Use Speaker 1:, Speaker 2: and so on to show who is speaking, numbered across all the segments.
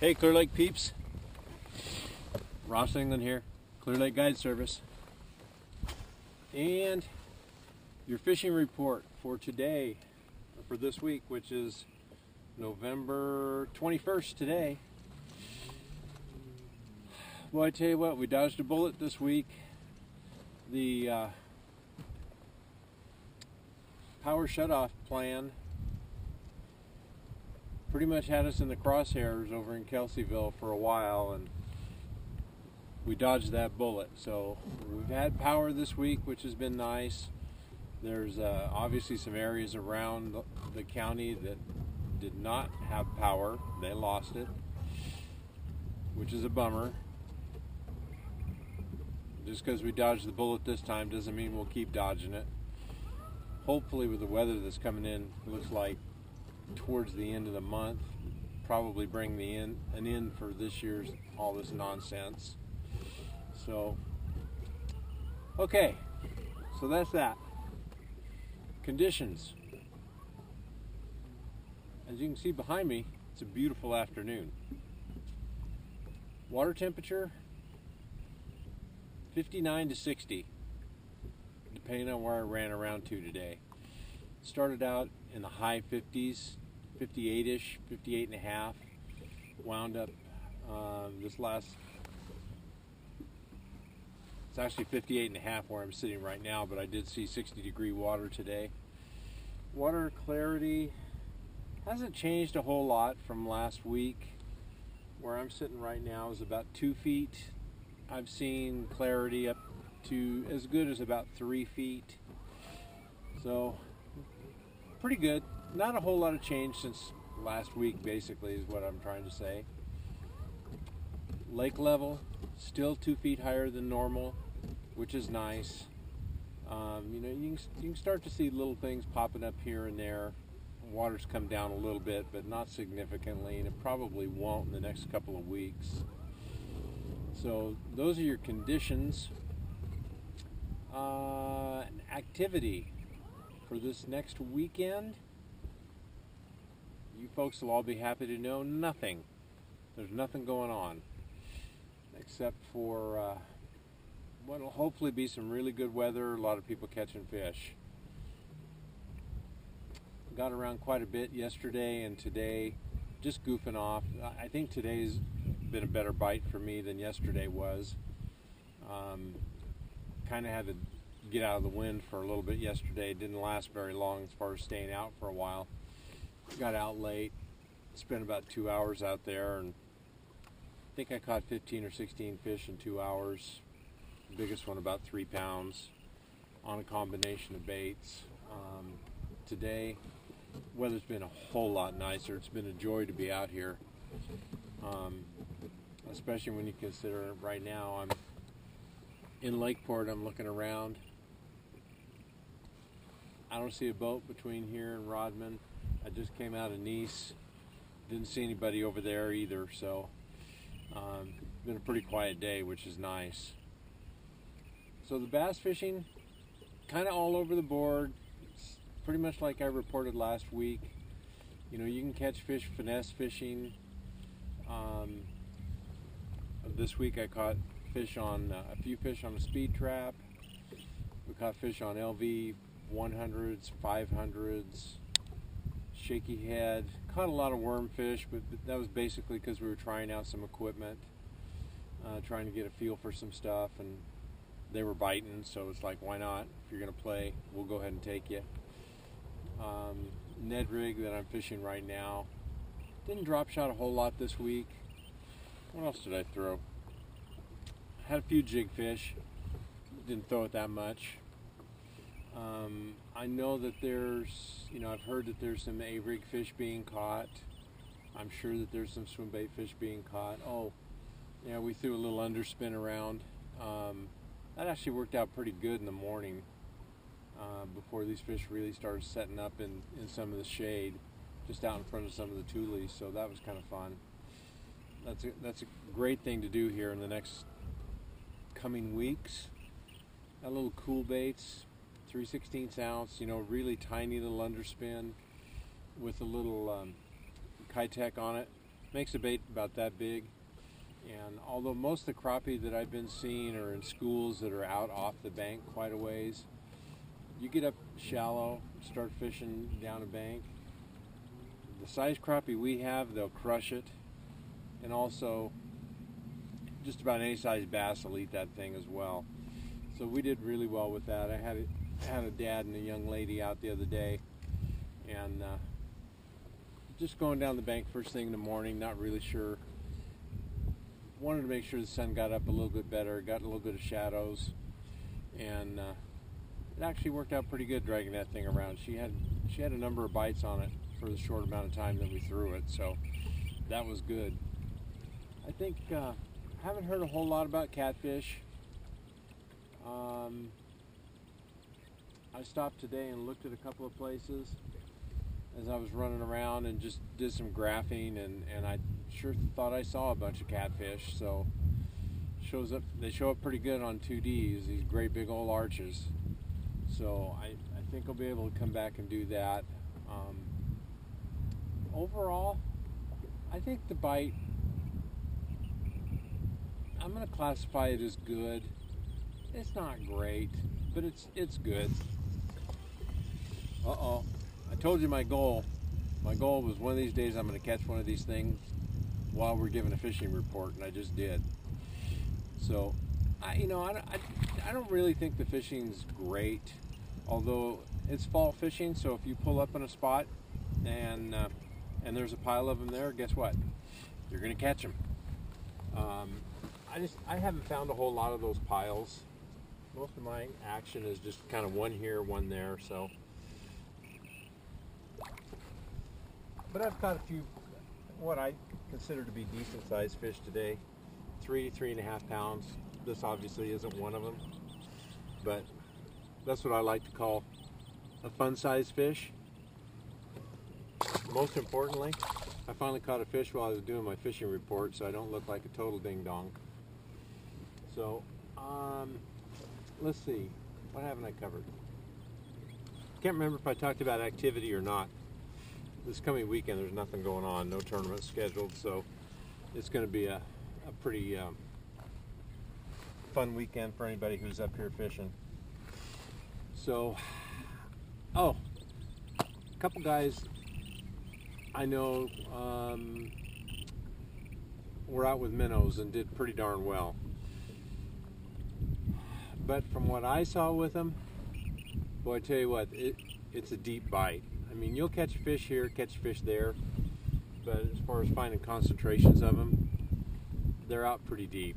Speaker 1: Hey Clear Lake peeps, Ross England here, Clear Lake Guide Service, and your fishing report for today, or for this week, which is November 21st today. Well, I tell you what, we dodged a bullet this week. The power shutoff plan pretty much had us in the crosshairs over in Kelseyville for a while, and we dodged that bullet. So we've had power this week, which has been nice. There's obviously some areas around the county that did not have power. They lost it, which is a bummer. Just because we dodged the bullet this time doesn't mean we'll keep dodging it. Hopefully with the weather that's coming in, it looks like towards the end of the month, probably bring an end for this year's all this nonsense. So okay, so that's that. Conditions, as you can see behind me, it's a beautiful afternoon. Water temperature 59 to 60, depending on where I ran around to today. Started out in the high 50s, 58-ish, 58 and a half. Wound up it's actually 58 and a half where I'm sitting right now, but I did see 60-degree water today. Water clarity hasn't changed a whole lot from last week. Where I'm sitting right now is about 2 feet. I've seen clarity up to as good as about 3 feet. So pretty good. Not a whole lot of change since last week, basically, is what I'm trying to say. Lake level still 2 feet higher than normal, which is nice. You can start to see little things popping up here and there. Water's come down a little bit, but not significantly, and it probably won't in the next couple of weeks. So those are your conditions. Activity for this next weekend, you folks will all be happy to know nothing. There's nothing going on except for what will hopefully be some really good weather, a lot of people catching fish. Got around quite a bit yesterday and today, just goofing off. I think today's been a better bite for me than yesterday was. Kind of had to get out of the wind for a little bit yesterday. It didn't last very long as far as staying out for a while. Got out late, spent about 2 hours out there, and I think I caught 15 or 16 fish in 2 hours. The biggest one about 3 pounds on a combination of baits. Today, weather's been a whole lot nicer. It's been a joy to be out here, especially when you consider right now I'm in Lakeport. I'm looking around. I don't see a boat between here and Rodman. I just came out of Nice. Didn't see anybody over there either, so it's been a pretty quiet day, which is nice. So the bass fishing, kind of all over the board. It's pretty much like I reported last week. You can catch fish finesse fishing. This week I caught a few fish on a speed trap. We caught fish on LV 100s, 500s, shaky head. Caught a lot of wormfish, but that was basically because we were trying out some equipment, trying to get a feel for some stuff, and they were biting, so it's like, why not? If you're going to play, we'll go ahead and take you. Ned rig that I'm fishing right now. Didn't drop shot a whole lot this week. What else did I throw? Had a few jig fish. Didn't throw it that much. I know that I've heard that there's some A-rig fish being caught. I'm sure that there's some swim bait fish being caught. Oh, yeah, we threw a little underspin around. That actually worked out pretty good in the morning before these fish really started setting up in some of the shade, just out in front of some of the tules, so that was kind of fun. That's a great thing to do here in the next coming weeks. Got little cool baits, 3/16 ounce, really tiny little underspin with a little Kitech on it. makes a bait about that big. And although most of the crappie that I've been seeing are in schools that are out off the bank quite a ways, you get up shallow, start fishing down a bank, the size crappie we have, they'll crush it. And also, just about any size bass will eat that thing as well. So we did really well with that. I had a dad and a young lady out the other day, and just going down the bank first thing in the morning, not really sure. Wanted to make sure the sun got up a little bit better, got a little bit of shadows, and it actually worked out pretty good dragging that thing around. She had a number of bites on it for the short amount of time that we threw it, so that was good. I think haven't heard a whole lot about catfish. I stopped today and looked at a couple of places as I was running around and just did some graphing, and I sure thought I saw a bunch of catfish. So they show up pretty good on 2Ds, these great big old arches. So I think I'll be able to come back and do that. Overall, I think the bite, I'm going to classify it as good. It's not great, but it's good. Uh-oh. I told you my goal. My goal was one of these days I'm going to catch one of these things while we're giving a fishing report, and I just did. So, I don't really think the fishing's great, although it's fall fishing. So if you pull up in a spot and there's a pile of them there, guess what? You're going to catch them. I haven't found a whole lot of those piles. Most of my action is just kind of one here, one there. So, but I've caught a few what I consider to be decent sized fish today. 3.5 pounds. This obviously isn't one of them, but that's what I like to call a fun sized fish. Most importantly, I finally caught a fish while I was doing my fishing report, so I don't look like a total ding dong. So, let's see, what haven't I covered? Can't remember if I talked about activity or not. This coming weekend there's nothing going on, no tournament scheduled, so it's going to be a pretty fun weekend for anybody who's up here fishing. So, a couple guys I know were out with minnows and did pretty darn well. But from what I saw with them, boy, I tell you what, it's a deep bite. I mean, you'll catch a fish here, catch a fish there, but as far as finding concentrations of them, they're out pretty deep.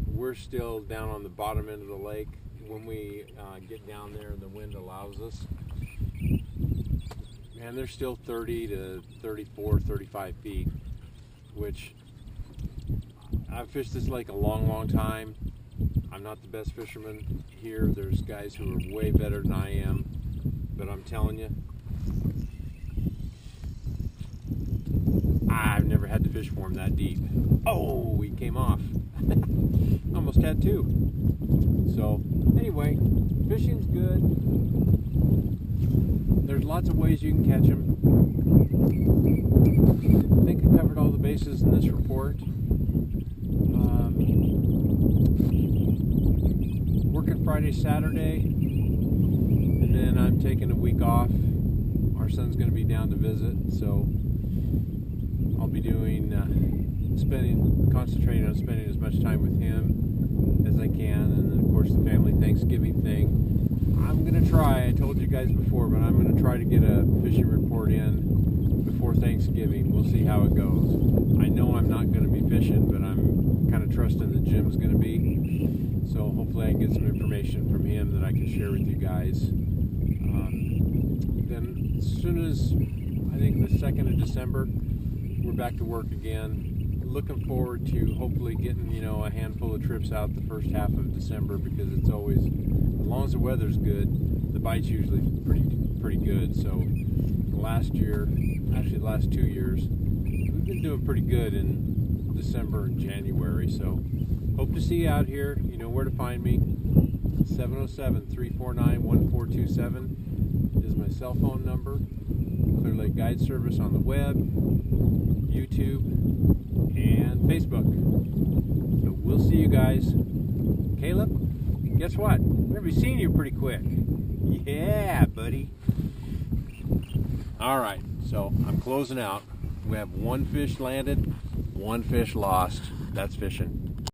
Speaker 1: We're still down on the bottom end of the lake. When we get down there and the wind allows us, and they're still 30 to 34, 35 feet, which I've fished this lake a long, long time. I'm not the best fisherman here. There's guys who are way better than I am, but I'm telling you, I've never had to fish for them that deep. Oh, he came off. Almost had two. So anyway, fishing's good. There's lots of ways you can catch them. I think I covered all the bases in this report. Working Friday, Saturday, and then I'm taking a week off. Our son's going to be down to visit, so I'll be doing, concentrating on spending as much time with him as I can, and then of course the family Thanksgiving thing. I'm going to try, I told you guys before, but I'm going to try to get a fishing report in before Thanksgiving. We'll see how it goes. I know I'm not going to be fishing, but I'm kind of trusting that Jim's going to be. So hopefully I can get some information from him that I can share with you guys. Then as soon as, I think the 2nd of December, we're back to work again. Looking forward to hopefully getting, a handful of trips out the first half of December, because it's always, as long as the weather's good, the bite's usually pretty good. So last year, actually the last 2 years, we've been doing pretty good in December and January. So hope to see you out here. You know where to find me. 707-349-1427 is my cell phone number. Clear Lake Guide Service on the web, YouTube, and Facebook. So we'll see you guys. Caleb, guess what? We're going to be seeing you pretty quick. Yeah, buddy. All right, so I'm closing out. We have one fish landed, one fish lost. That's fishing.